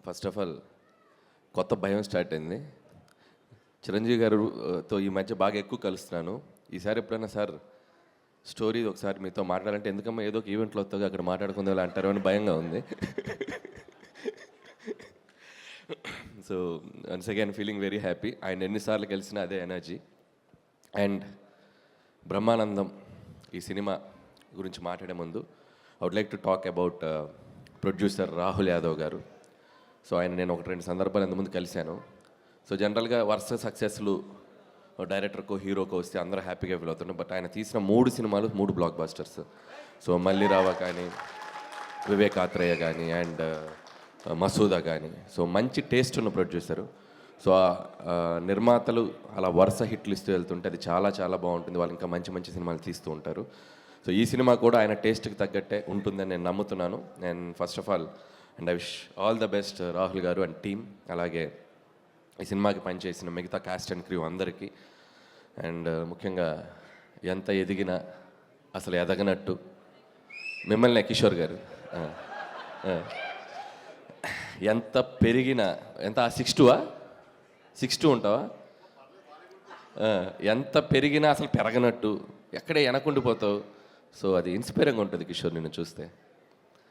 First of all కొత్త భయం start అయింది. చిరంజీవి గారితో ఈ మధ్య బాగా ఎక్కువ కలుస్తున్నాను. ఈసారి ఎప్పుడైనా సార్ స్టోరీ ఒకసారి మీతో మాట్లాడాలంటే ఎందుకమ్మా ఏదో ఒక ఈవెంట్లో వస్తుంది అక్కడ మాట్లాడుకుందా అంటారు అని భయంగా ఉంది. So once again feeling very happy. ఆయన ఎన్నిసార్లు కలిసినా అదే ఎనర్జీ. అండ్ బ్రహ్మానందం ఈ సినిమా గురించి మాట్లాడే ముందు I would like to talk about producer Rahul Yadav గారు. సో ఆయన నేను ఒకటి రెండు సందర్భాలు ఇంతకుముందు కలిశాను. సో జనరల్గా వరుస సక్సెస్లు డైరెక్టర్కో హీరోకో వస్తే అందరూ హ్యాపీగా ఫీల్ అవుతున్నారు. బట్ ఆయన తీసిన 3 సినిమాలు 3 బ్లాక్ బస్టర్స్. సో మల్లిరావ కానీ, వివేక్ ఆత్రేయ కానీ, అండ్ మసూదా కానీ. సో మంచి టేస్ట్ ఉన్న ప్రొడ్యూసరు. సో నిర్మాతలు అలా వరుస హిట్లు ఇస్తూ వెళ్తుంటే అది చాలా చాలా బాగుంటుంది. వాళ్ళు ఇంకా మంచి మంచి సినిమాలు తీస్తూ ఉంటారు. సో ఈ సినిమా కూడా ఆయన టేస్ట్కి తగ్గట్టే ఉంటుందని నేను నమ్ముతున్నాను. And first of all and I wish all the best Rahul గారు అండ్ టీమ్, అలాగే ఈ సినిమాకి పనిచేసిన మిగతా కాస్ట్ అండ్ క్రూ అందరికీ. అండ్ ముఖ్యంగా ఎంత ఎదిగినా అసలు ఎదగనట్టు మిమ్మల్ని కిషోర్ గారు ఎంత పెరిగినా ఎంత 6'2" ఉంటావా? ఎంత పెరిగినా అసలు పెరగనట్టు ఎక్కడే వెనకుండిపోతావు. సో అది ఇన్స్పైరింగ్గా ఉంటుంది కిషోర్ నిన్ను చూస్తే.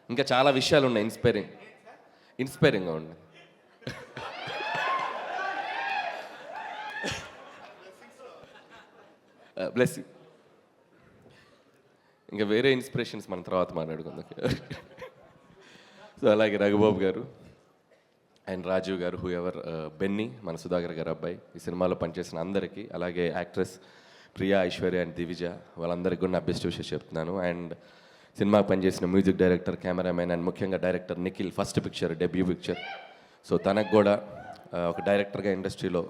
ఇంకా చాలా విషయాలు ఉన్నాయి ఇన్స్పైరింగ్గా ఉన్నాయి. Bless you. ఇంకా వేరే ఇన్స్పిరేషన్స్ మన తర్వాత మాట్లాడుకుందాం. సో అలాగే రఘుబాబు గారు అండ్ రాజీవ్ గారు, హూ ఎవర్, బెన్నీ మన సుధాకర్ గారు అబ్బాయి, ఈ సినిమాలో పనిచేసిన అందరికీ, అలాగే యాక్ట్రెస్ ప్రియా, ఐశ్వర్య అండ్ దివిజ, వాళ్ళందరికీ కూడా నా బెస్ట్ విషెస్ చెప్తున్నాను. అండ్ సినిమాకి పనిచేసిన మ్యూజిక్ డైరెక్టర్, కెమెరామెన్ అండ్ ముఖ్యంగా director Nikhil, first picture, debut picture. So తనకు కూడా ఒక డైరెక్టర్గా ఇండస్ట్రీలో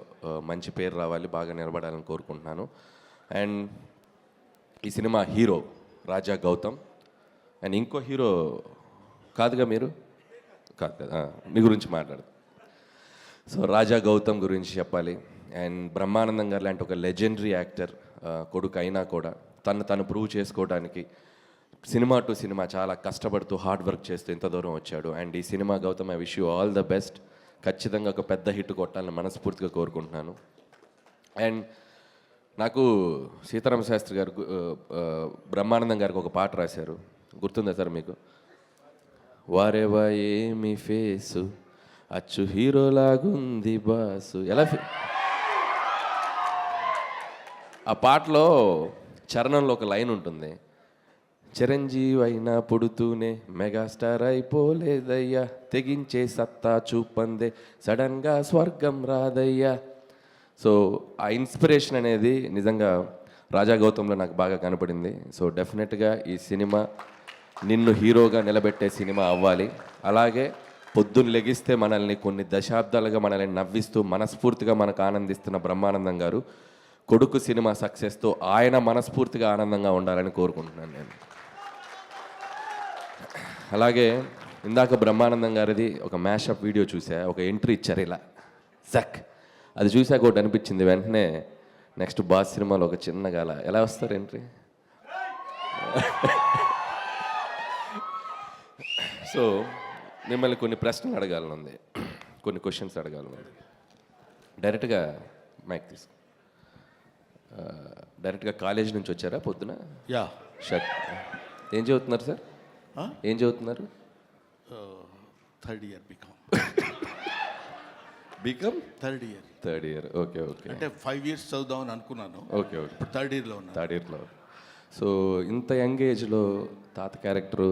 మంచి పేరు రావాలి, బాగా నిలబడాలని కోరుకుంటున్నాను. అండ్ ఈ cinema hero Raja Gautam. And ఇంకో హీరో కాదుగా మీరు? కాదు కదా, మీ గురించి మాట్లాడదు. సో రాజా గౌతమ్ గురించి చెప్పాలి. అండ్ బ్రహ్మానందం గారు లాంటి ఒక లెజెండరీ యాక్టర్ కొడుకు అయినా కూడా తను ప్రూవ్ చేసుకోవడానికి సినిమా టు సినిమా చాలా కష్టపడుతూ హార్డ్ వర్క్ చేస్తూ ఇంత దూరం వచ్చాడు. అండ్ ఈ cinema Gautam, I wish you all the best. ఖచ్చితంగా ఒక పెద్ద హిట్ కొట్టాలని మనస్ఫూర్తిగా కోరుకుంటున్నాను. అండ్ నాకు సీతారామ శాస్త్రి గారు బ్రహ్మానందం గారికి ఒక పాట రాశారు, గుర్తుందా సార్ మీకు? వారెవా ఏమి ఫేసు అచ్చు హీరోలాగుంది బాసు. ఎలా ఆ పాటలో చరణంలో ఒక లైన్ ఉంటుంది, చిరంజీవి అయినా పుడుతూనే మెగాస్టార్ అయిపోలేదయ్యా, తెగించే సత్తా చూపందే సడన్గా స్వర్గం రాదయ్యా. సో ఆ ఇన్స్పిరేషన్ అనేది నిజంగా రాజా గౌతంలో నాకు బాగా కనపడింది. సో డెఫినెట్గా ఈ సినిమా నిన్ను హీరోగా నిలబెట్టే సినిమా అవ్వాలి. అలాగే పొద్దున్న లెగిస్తే మనల్ని కొన్ని దశాబ్దాలుగా మనల్ని నవ్విస్తూ మనస్ఫూర్తిగా మనకు ఆనందిస్తున్న బ్రహ్మానందం గారు కొడుకు సినిమా సక్సెస్తో ఆయన మనస్ఫూర్తిగా ఆనందంగా ఉండాలని కోరుకుంటున్నాను నేను. అలాగే ఇందాక బ్రహ్మానందం గారిది ఒక మ్యాషప్ వీడియో చూసా, ఒక ఎంట్రీ ఇచ్చారు ఇలా జక్. అది చూసాక ఒకటి అనిపించింది, వెంటనే నెక్స్ట్ బాస్ సినిమాలో ఒక చిన్నగా అలా ఎలా వస్తారు ఎంట్రీ. సో మిమ్మల్ని కొన్ని ప్రశ్నలు అడగాలనుంది, కొన్ని క్వశ్చన్స్ అడగాలనుంది. డైరెక్ట్గా మైక్ తీసుకో. డైరెక్ట్గా కాలేజ్ నుంచి వచ్చారా పొద్దున? యా. షర్ట్ ఏం చదువుతున్నారు సార్? ఏం చదువుతున్నారు? Third year BCom. BCom third year. Okay. అంటే 5 years చదువుదామని అనుకున్నాను. ఓకే. ఇప్పుడు థర్డ్ ఇయర్లో. సో ఇంత యంగ్ ఏజ్లో తాత క్యారెక్టరు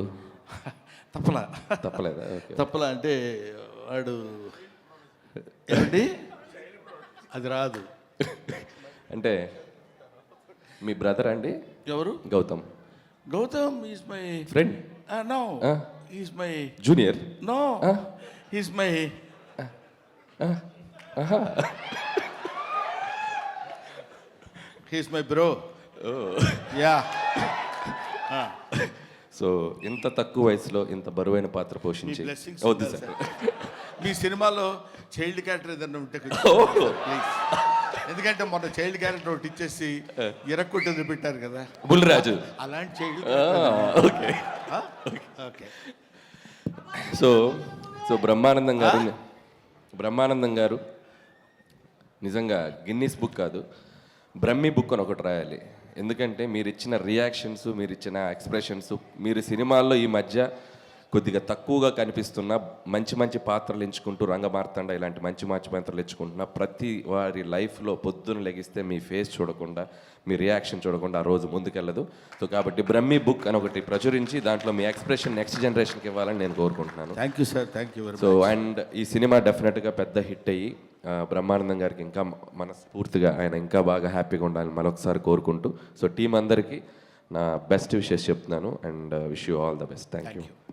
తప్పలేదా? తప్పలా అంటే వాడు ఏమండి అది రాదు. అంటే మీ బ్రదర్ అండి? ఎవరు? Gautam is my friend. No, is my junior. No, is my his my bro. Yeah. So ఇంత తక్కువ వయసులో ఇంత బరువైన పాత్ర పోషించి వద్దు సార్. మీ సినిమాలో చైల్డ్ క్యారెక్టర్ ఏదన్నా ఉంటే ప్లీజ్. ఎందుకంటే మొన్న చైల్డ్ క్యారెక్టర్ ఒకటి ఇచ్చేసి ఇరక్కొట్టి పెట్టారు కదా బుల్లిరాజు, అలాంటి child. Okay. Okay. So so Brahmanandam గారు నిజంగా గిన్నీస్ బుక్ కాదు, బ్రహ్మి బుక్ అని ఒకటి రాయాలి. ఎందుకంటే మీరు ఇచ్చిన రియాక్షన్స్, మీరు ఇచ్చిన ఎక్స్ప్రెషన్స్, మీరు సినిమాల్లో ఈ మధ్య కొద్దిగా తక్కువగా కనిపిస్తున్న మంచి మంచి పాత్రలు ఎంచుకుంటూ రంగమార్తాండ ఇలాంటి మంచి మంచి పాత్రలు ఎంచుకుంటున్న ప్రతి వారి లైఫ్లో పొద్దున్న లెగిస్తే మీ ఫేస్ చూడకుండా, మీ రియాక్షన్ చూడకుండా ఆ రోజు ముందుకెళ్ళదు. సో కాబట్టి బ్రహ్మి బుక్ అని ఒకటి ప్రచురించి దాంట్లో మీ ఎక్స్ప్రెషన్ నెక్స్ట్ జనరేషన్కి ఇవ్వాలని నేను కోరుకుంటున్నాను. Thank you sir, thank you very so and ఈ సినిమా డెఫినెట్గా పెద్ద హిట్ అయ్యి బ్రహ్మానందం గారికి ఇంకా మనస్ఫూర్తిగా ఆయన ఇంకా బాగా హ్యాపీగా ఉండాలని మరొకసారి కోరుకుంటూ, సో టీం అందరికీ నా బెస్ట్ విషెస్ చెప్తున్నాను and wish you all the best. Thank you.